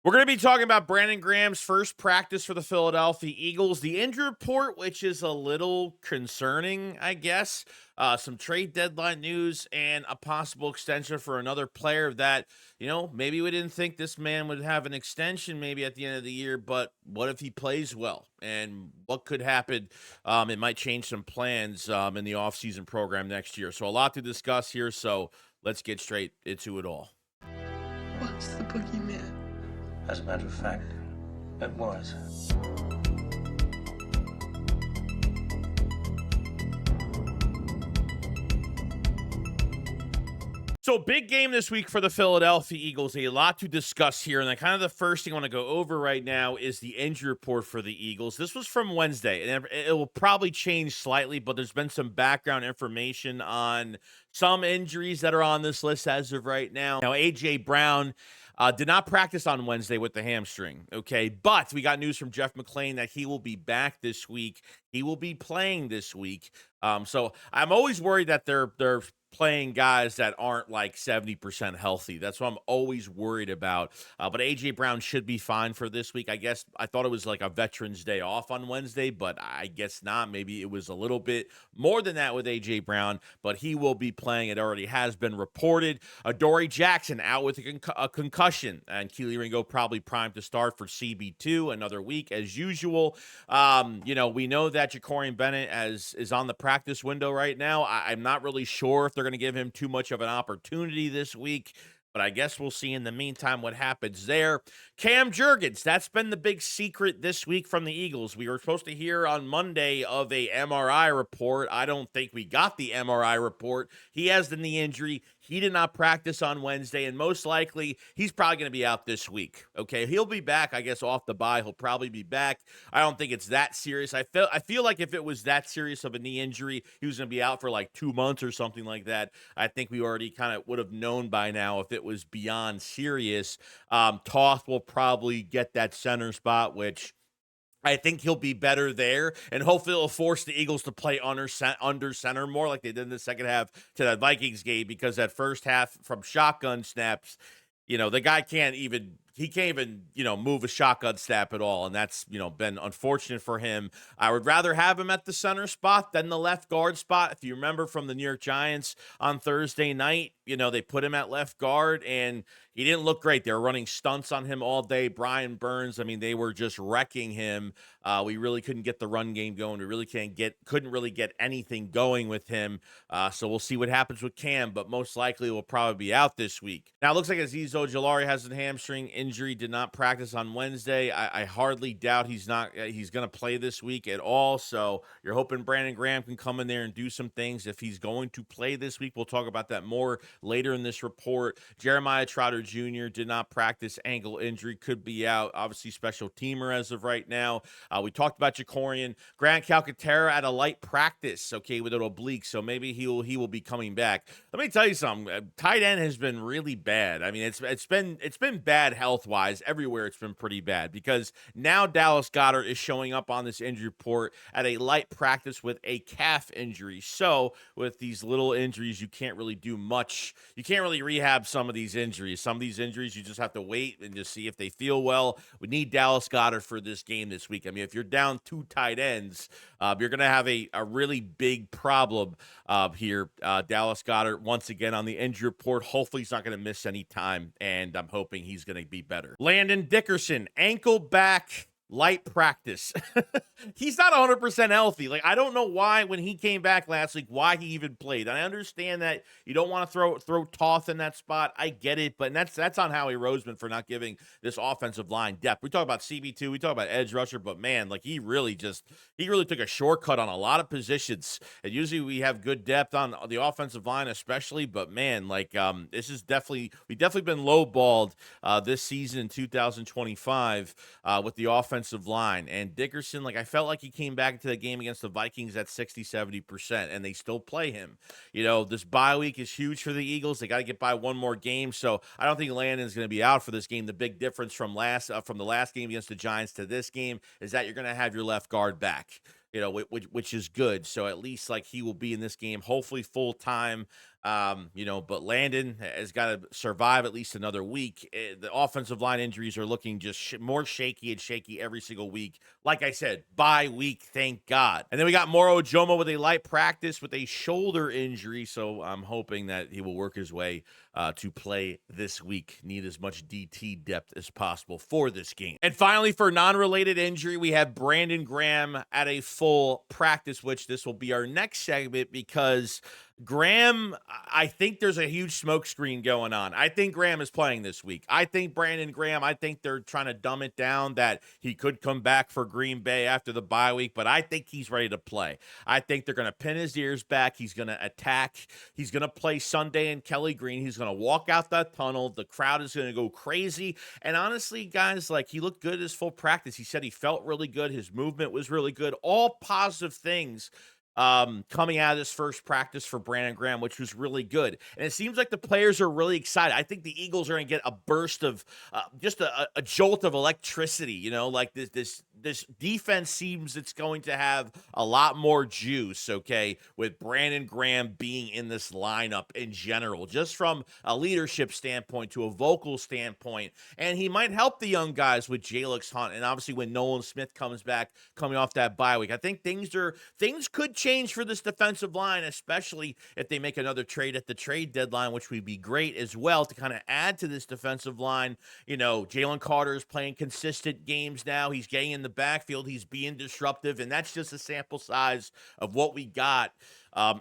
We're going to be talking about Brandon Graham's first practice for the Philadelphia Eagles, the injury report, which is a little concerning, I guess, some trade deadline news, and a possible extension for another player that, maybe we didn't think this man would have an extension maybe at the end of the year, but what if he plays well? And what could happen? It might change some plans in the offseason program next year. So a lot to discuss here, so let's get straight into it all. What's the boogeyman? As a matter of fact, it was. So big game this week for the Philadelphia Eagles. A lot to discuss here. And kind of the first thing I want to go over right now is the injury report for the Eagles. This was from Wednesday, and it will probably change slightly, but there's been some background information on some injuries that are on this list as of right now. Now, A.J. Brown did not practice on Wednesday with the hamstring, okay? But we got news from Jeff McClain that he will be back this week. He will be playing this week. So I'm always worried that they're playing guys that aren't like 70% healthy. That's what I'm always worried about. But A.J. Brown should be fine for this week. I guess I thought it was like a Veterans Day off on Wednesday, but I guess not. Maybe it was a little bit more than that with A.J. Brown, but he will be playing. It already has been reported. Adoree Jackson out with a concussion, and Keely Ringo probably primed to start for CB2 another week as usual. We know that JAKORIAN Bennett is on the practice window right now. I'm not really sure if they're going to give him too much of an opportunity this week, but I guess we'll see in the meantime what happens there. Cam Jurgens, that's been the big secret this week from the Eagles. We were supposed to hear on Monday of a MRI report. I don't think we got the MRI report. He has the knee injury. He did not practice on Wednesday, and most likely he's probably going to be out this week. Okay, he'll be back, I guess, off the bye. He'll probably be back. I don't think it's that serious. I feel like if it was that serious of a knee injury, he was going to be out for like 2 months or something like that. I think we already kind of would have known by now if it was beyond serious. Toth will probably get that center spot, which I think he'll be better there, and hopefully it'll force the Eagles to play under center more like they did in the second half to that Vikings game, because that first half from shotgun snaps, the guy can't even move a shotgun snap at all, and that's, been unfortunate for him. I would rather have him at the center spot than the left guard spot. If you remember from the New York Giants on Thursday night, they put him at left guard, and he didn't look great. They were running stunts on him all day. Brian Burns, they were just wrecking him. We really couldn't get the run game going. We really couldn't really get anything going with him. So we'll see what happens with Cam, but most likely will probably be out this week. Now it looks like Azeez Ojulari has a hamstring injury, did not practice on Wednesday. I hardly doubt he's going to play this week at all. So you're hoping Brandon Graham can come in there and do some things if he's going to play this week. We'll talk about that more later in this report. Jeremiah Trotter Jr. did not practice, ankle injury, could be out. Obviously special teamer as of right now. We talked about JAKORIAN. Grant Calcaterra at a light practice, okay, with an oblique, so maybe he will be coming back. Let me tell you something. Tight end has been really bad. It's been bad health-wise. Everywhere it's been pretty bad, because now Dallas Goedert is showing up on this injury report at a light practice with a calf injury. So with these little injuries, you can't really do much. You can't really rehab some of these injuries. Some of these injuries, you just have to wait and just see if they feel well. We need Dallas Goedert for this game this week. If you're down 2 tight ends, you're going to have a really big problem here. Dallas Goedert, once again, on the injury report. Hopefully he's not going to miss any time, and I'm hoping he's going to be better. Landon Dickerson, ankle back, light practice. He's not 100% healthy. I don't know why when he came back last week, why he even played. And I understand that you don't want to throw Toth in that spot. I get it, but that's on Howie Roseman for not giving this offensive line depth. We talk about CB2, we talk about edge rusher, but man, he really took a shortcut on a lot of positions. And usually we have good depth on the offensive line, especially, but man, this is we've definitely been lowballed this season in 2025 with the offensive line. And Dickerson, I felt like he came back into the game against the Vikings at 60-70%, and they still play him. This bye week is huge for the Eagles. They got to get by one more game, so I don't think Landon's going to be out for this game. The big difference from the last game against the Giants to this game is that you're going to have your left guard back, which is good. So at least he will be in this game, hopefully full time. But Landon has got to survive at least another week. The offensive line injuries are looking just more shaky and shaky every single week. Like I said, bye week, thank God. And then we got more OJOMO with a light practice with a shoulder injury. So I'm hoping that he will work his way to play this week. Need as much DT depth as possible for this game. And finally, for non-related injury, we have Brandon Graham at a full practice, which this will be our next segment because Graham, I think there's a huge smoke screen going on. I think Graham is playing this week. I think Brandon Graham, I think they're trying to dumb it down that he could come back for Green Bay after the bye week, but I think he's ready to play. I think they're going to pin his ears back. He's going to attack. He's going to play Sunday in Kelly Green. He's going to walk out that tunnel. The crowd is going to go crazy. And honestly, guys, like, he looked good at his full practice. He said he felt really good. His movement was really good. All positive things coming out of this first practice for Brandon Graham, which was really good. And it seems like the players are really excited. I think the Eagles are going to get a burst of just a jolt of electricity, like this defense seems it's going to have a lot more juice, okay, with Brandon Graham being in this lineup in general, just from a leadership standpoint to a vocal standpoint. And he might help the young guys with Jalix Hunt. And obviously when Nolan Smith comes back coming off that bye week, I think things could change for this defensive line, especially if they make another trade at the trade deadline, which would be great as well to kind of add to this defensive line. Jalen Carter is playing consistent games now. He's getting in the backfield. He's being disruptive, and that's just a sample size of what we got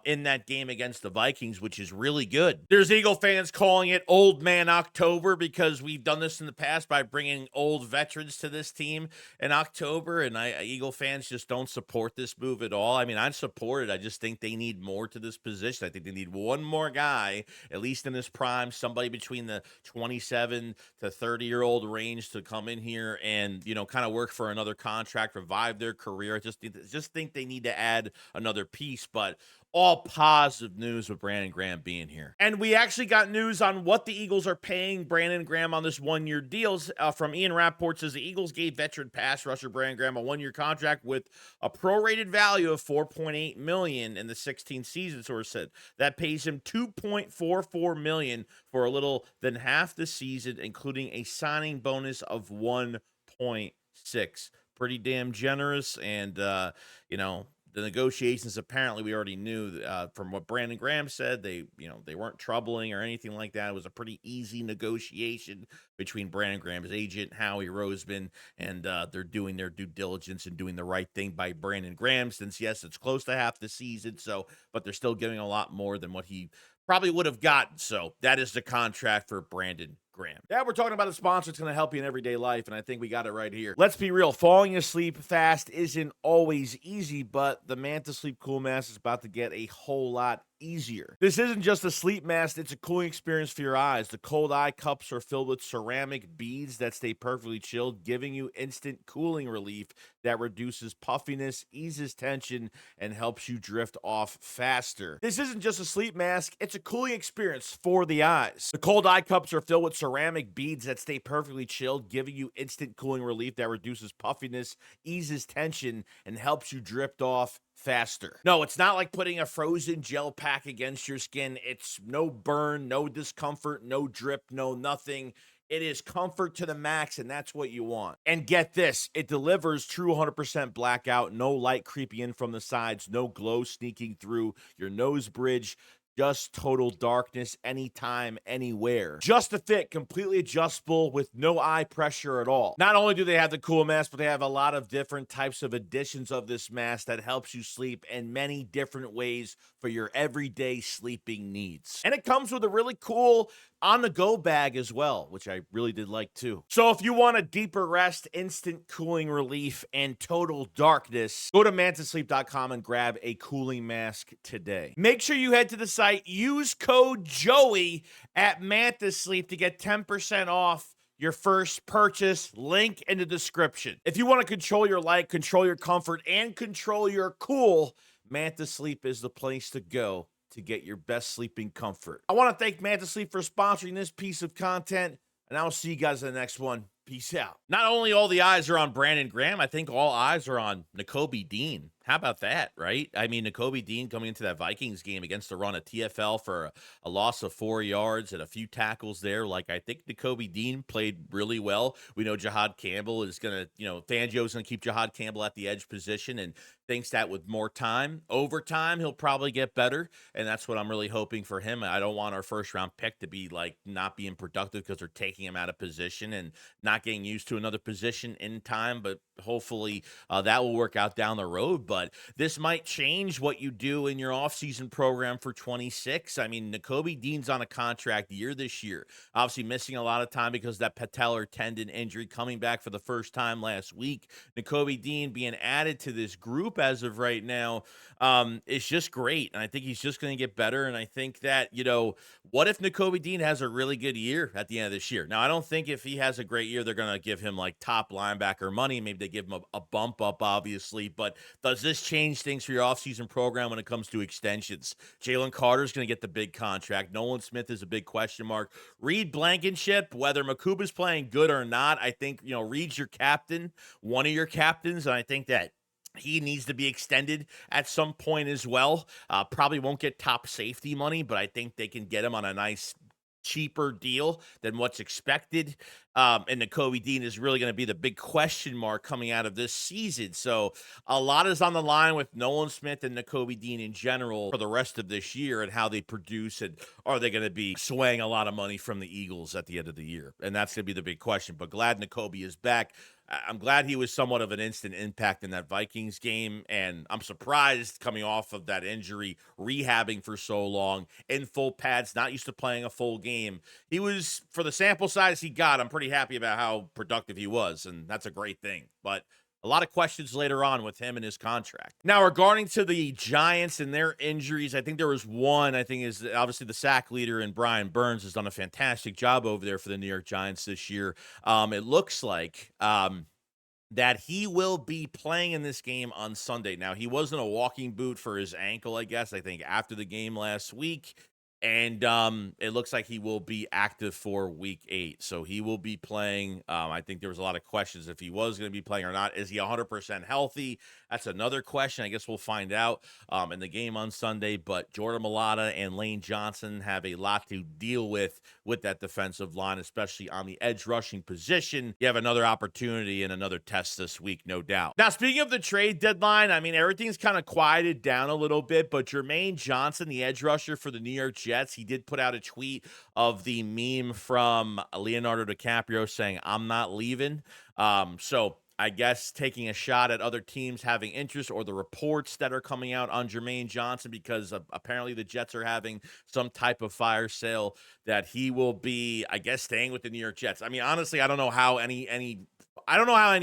in that game against the Vikings, which is really good. There's Eagle fans calling it Old Man October because we've done this in the past by bringing old veterans to this team in October, and Eagle fans just don't support this move at all. I mean, I support it. I just think they need more to this position. I think they need one more guy, at least in this prime, somebody between the 27 to 30-year-old range to come in here and, kind of work for another contract, revive their career. I just think they need to add another piece, but all positive news with Brandon Graham being here. And we actually got news on what the Eagles are paying Brandon Graham on this one-year deals from Ian Rappaport. Says the Eagles gave veteran pass rusher Brandon Graham a one-year contract with a prorated value of $4.8 million in the 16th season, source said. That pays him $2.44 million for a little than half the season, including a signing bonus of 1.6. Pretty damn generous, and the negotiations, apparently we already knew from what Brandon Graham said, they weren't troubling or anything like that. It was a pretty easy negotiation between Brandon Graham's agent, Howie Roseman, and they're doing their due diligence and doing the right thing by Brandon Graham, since yes, it's close to half the season, but they're still giving a lot more than what he probably would have gotten. So that is the contract for Brandon Graham. Yeah, we're talking about a sponsor that's going to help you in everyday life, and I think we got it right here. Let's be real. Falling asleep fast isn't always easy, but the Manta Sleep Cool Mask is about to get a whole lot easier. This isn't just a sleep mask, it's a cooling experience for your eyes. The cold eye cups are filled with ceramic beads that stay perfectly chilled, giving you instant cooling relief that reduces puffiness, eases tension, and helps you drift off faster. This isn't just a sleep mask, it's a cooling experience for the eyes. The cold eye cups are filled with ceramic beads that stay perfectly chilled, giving you instant cooling relief that reduces puffiness, eases tension, and helps you drift off faster. No, it's not like putting a frozen gel pack against your skin. It's no burn, no discomfort, no drip, no nothing. It is comfort to the max, and that's what you want. And get this, it delivers true 100% blackout, no light creeping in from the sides, no glow sneaking through your nose bridge. Just total darkness anytime, anywhere. Just a fit, completely adjustable with no eye pressure at all. Not only do they have the cool mask, but they have a lot of different types of editions of this mask that helps you sleep in many different ways for your everyday sleeping needs. And it comes with a really cool on-the-go bag as well, which I really did like too. So if you want a deeper rest, instant cooling relief, and total darkness, go to mantasleep.com and grab a cooling mask today. Make sure you head to the site, use code JOEY at Manta Sleep to get 10% off your first purchase. Link in the description. If you want to control your light, control your comfort, and control your cool, Manta Sleep is the place to go to get your best sleeping comfort. I want to thank Manta Sleep for sponsoring this piece of content, and I'll see you guys in the next one. Peace out. Not only all the eyes are on Brandon Graham, I think all eyes are on Nakobe Dean. How about that, right? I mean, Nakobe Dean coming into that Vikings game against the run of TFL for a loss of 4 yards and a few tackles there. Like, I think Nakobe Dean played really well. We know Jihad Campbell is going to, Fangio's going to keep Jihad Campbell at the edge position and thinks that with more time, over time, he'll probably get better. And that's what I'm really hoping for him. I don't want our first round pick to be like not being productive because they're taking him out of position and not getting used to another position in time. But hopefully that will work out down the road. But this might change what you do in your offseason program for 26. I mean, Nakobe Dean's on a contract year this year, obviously missing a lot of time because of that patellar tendon injury, coming back for the first time last week. Nakobe Dean being added to this group as of right now is just great. And I think he's just going to get better. And I think that, what if Nakobe Dean has a really good year at the end of this year? Now, I don't think if he has a great year, they're going to give him like top linebacker money. Maybe they give him a bump up, obviously. But does this change things for your offseason program when it comes to extensions? Jalen Carter's going to get the big contract. Nolan Smith is a big question mark. Reed Blankenship, whether Makuba's playing good or not, I think, Reed's your captain, one of your captains. And I think that he needs to be extended at some point as well. Probably won't get top safety money, but I think they can get him on a nice, cheaper deal than what's expected. And Nakobe Dean is really going to be the big question mark coming out of this season. So a lot is on the line with Nolan Smith and Nakobe Dean in general for the rest of this year and how they produce, and are they going to be swaying a lot of money from the Eagles at the end of the year? And that's going to be the big question. But glad Nakobe is back. I'm glad he was somewhat of an instant impact in that Vikings game, and I'm surprised coming off of that injury, rehabbing for so long, in full pads, not used to playing a full game. He was, for the sample size he got, I'm pretty happy about how productive he was, and that's a great thing. But a lot of questions later on with him and his contract. Now, regarding to the Giants and their injuries, I think there was one, I think is obviously the sack leader, and Brian Burns has done a fantastic job over there for the New York Giants this year. It looks like that he will be playing in this game on Sunday. Now, he was in a walking boot for his ankle, I guess, I think after the game last week. And it looks like he will be active for week 8. So he will be playing. I think there was a lot of questions if he was going to be playing or not. Is he 100% healthy? That's another question. I guess we'll find out in the game on Sunday. But Jordan Mailata and Lane Johnson have a lot to deal with that defensive line, especially on the edge rushing position. You have another opportunity and another test this week, no doubt. Now, speaking of the trade deadline, I mean, everything's kind of quieted down a little bit. But Jermaine Johnson, the edge rusher for the New York Jets, he did put out a tweet of the meme from Leonardo DiCaprio saying, "I'm not leaving." So I guess taking a shot at other teams having interest, or the reports that are coming out on Jermaine Johnson, because apparently the Jets are having some type of fire sale, that he will be, I guess, staying with the New York Jets. I mean, honestly, I don't know how any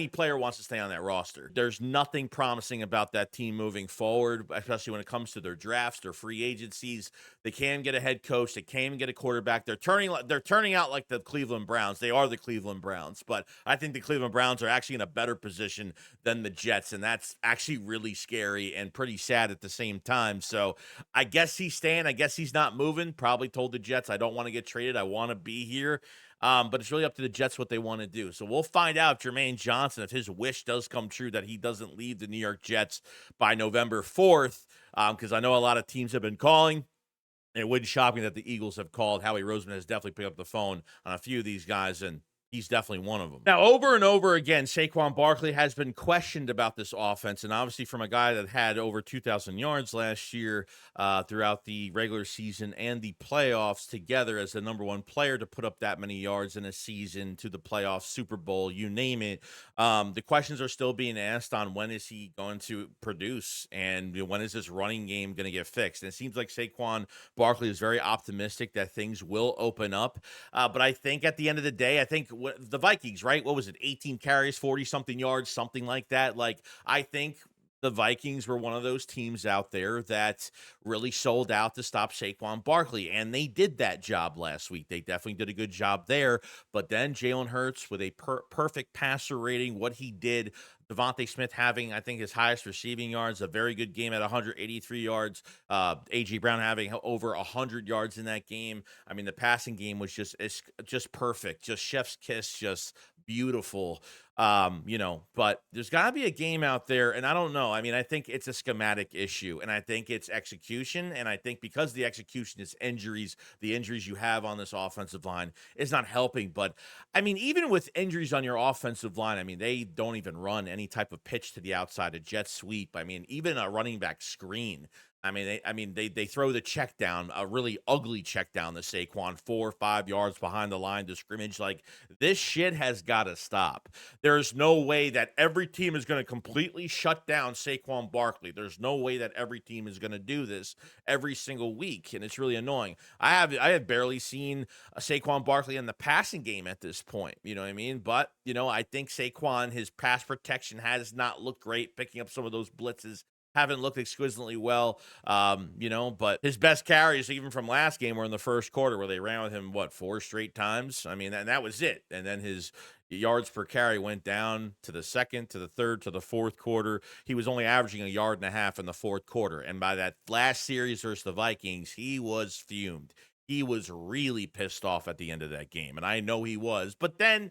player wants to stay on that roster. There's nothing promising about that team moving forward, especially when it comes to their drafts, their free agencies. They can get a head coach. They can get a quarterback. They're turning out like the Cleveland Browns. They are the Cleveland Browns, but I think the Cleveland Browns are actually in a better position than the Jets, and that's actually really scary and pretty sad at the same time. So I guess he's staying. I guess he's not moving. Probably told the Jets, "I don't want to get traded. I want to be here." But it's really up to the Jets what they want to do. So we'll find out if Jermaine Johnson, if his wish does come true, that he doesn't leave the New York Jets by November 4th, because I know a lot of teams have been calling. And it wouldn't shock me that the Eagles have called. Howie Roseman has definitely picked up the phone on a few of these guys, and he's definitely one of them. Now, over and over again, Saquon Barkley has been questioned about this offense, and obviously from a guy that had over 2,000 yards last year throughout the regular season and the playoffs together as the number one player to put up that many yards in a season, to the playoffs, Super Bowl, you name it. The questions are still being asked on when is he going to produce, and when is this running game going to get fixed. And it seems like Saquon Barkley is very optimistic that things will open up. But I think at the end of the day, I think the Vikings, right? What was it? 18 carries, 40-something yards, something like that. Like, I think the Vikings were one of those teams out there that really sold out to stop Saquon Barkley, and they did that job last week. They definitely did a good job there, but then Jalen Hurts with a perfect passer rating, what he did, Devontae Smith having, I think, his highest receiving yards, a very good game at 183 yards, A.J. Brown having over 100 yards in that game. I mean, the passing game was just perfect, just chef's kiss, just beautiful. But there's got to be a game out there, and I don't know. I mean, I think it's a schematic issue, and I think it's execution, and I think because the execution is injuries, the injuries you have on this offensive line is not helping. But I mean, even with injuries on your offensive line, I mean, they don't even run any type of pitch to the outside, a jet sweep. I mean, even a running back screen. They throw the check down, a really ugly check down to Saquon, 4 or 5 yards behind the line to scrimmage. Like, this shit has got to stop. There's no way that every team is going to completely shut down Saquon Barkley. There's no way that every team is going to do this every single week, and it's really annoying. I have barely seen Saquon Barkley in the passing game at this point. You know what I mean? But I think Saquon, his pass protection has not looked great, picking up some of those blitzes. Haven't looked exquisitely well, but his best carries, even from last game, were in the first quarter where they ran with him, 4 straight times? I mean, and that was it. And then his yards per carry went down to the second, to the third, to the fourth quarter. He was only averaging 1.5 yards in the fourth quarter. And by that last series versus the Vikings, he was fumed. He was really pissed off at the end of that game. And I know he was. But then,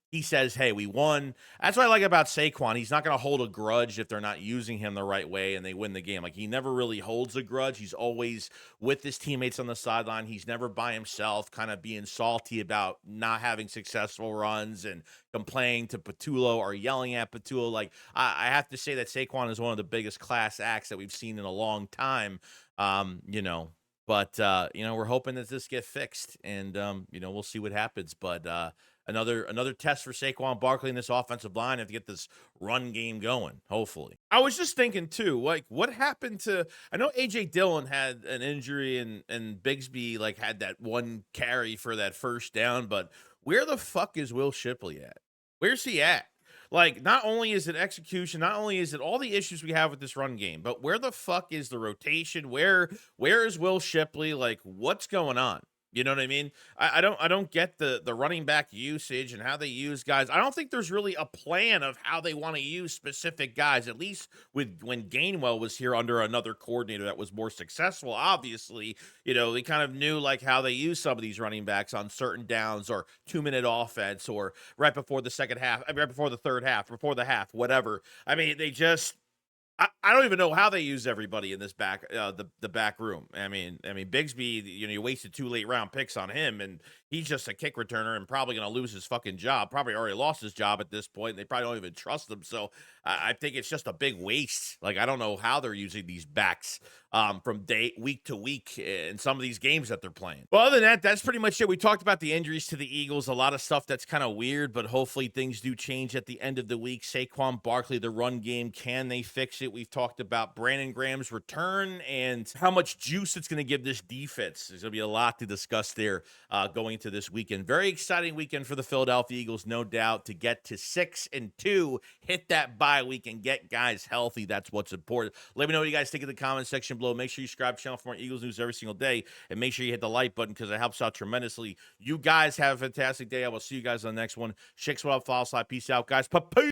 he says, hey, we won. That's what I like about Saquon. He's not going to hold a grudge if they're not using him the right way and they win the game. Like, he never really holds a grudge. He's always with his teammates on the sideline. He's never by himself, kind of being salty about not having successful runs and complaining to Patullo or yelling at Patullo. Like, I have to say that Saquon is one of the biggest class acts that we've seen in a long time, But, we're hoping that this gets fixed, and, we'll see what happens. But another test for Saquon Barkley in this offensive line to get this run game going, hopefully. I was just thinking, too, like, what happened to – I know A.J. Dillon had an injury and Bigsby, had that one carry for that first down, but where the fuck is Will Shipley at? Where's he at? Like, not only is it execution, not only is it all the issues we have with this run game, but where the fuck is the rotation? Where is Will Shipley? Like, what's going on? You know what I mean? I don't get the running back usage and how they use guys. I don't think there's really a plan of how they want to use specific guys, at least when Gainwell was here under another coordinator that was more successful. Obviously, they kind of knew how they use some of these running backs on certain downs or 2-minute offense or right before the second half, right before the third half, before the half, whatever. I mean, they just I don't even know how they use everybody in this back the back room. I mean Bigsby, you wasted 2 late round picks on him, and he's just a kick returner and probably going to lose his fucking job. Probably already lost his job at this point. And they probably don't even trust him. So I think it's just a big waste. Like, I don't know how they're using these backs from week to week in some of these games that they're playing. Well, other than that, that's pretty much it. We talked about the injuries to the Eagles, a lot of stuff that's kind of weird, but hopefully things do change at the end of the week. Saquon Barkley, the run game, can they fix it? We've talked about Brandon Graham's return and how much juice it's going to give this defense. There's going to be a lot to discuss there going into this weekend. Very exciting weekend for the Philadelphia Eagles, no doubt, to get to 6-2, hit that bye week and get guys healthy. That's what's important. Let me know what you guys think in the comment section below. Make sure you subscribe to the channel for more Eagles news every single day, and make sure you hit the like button because it helps out tremendously. You guys have a fantastic day. I will see you guys on the next one. Shakes what up, follow slide. Peace out, guys. Peace.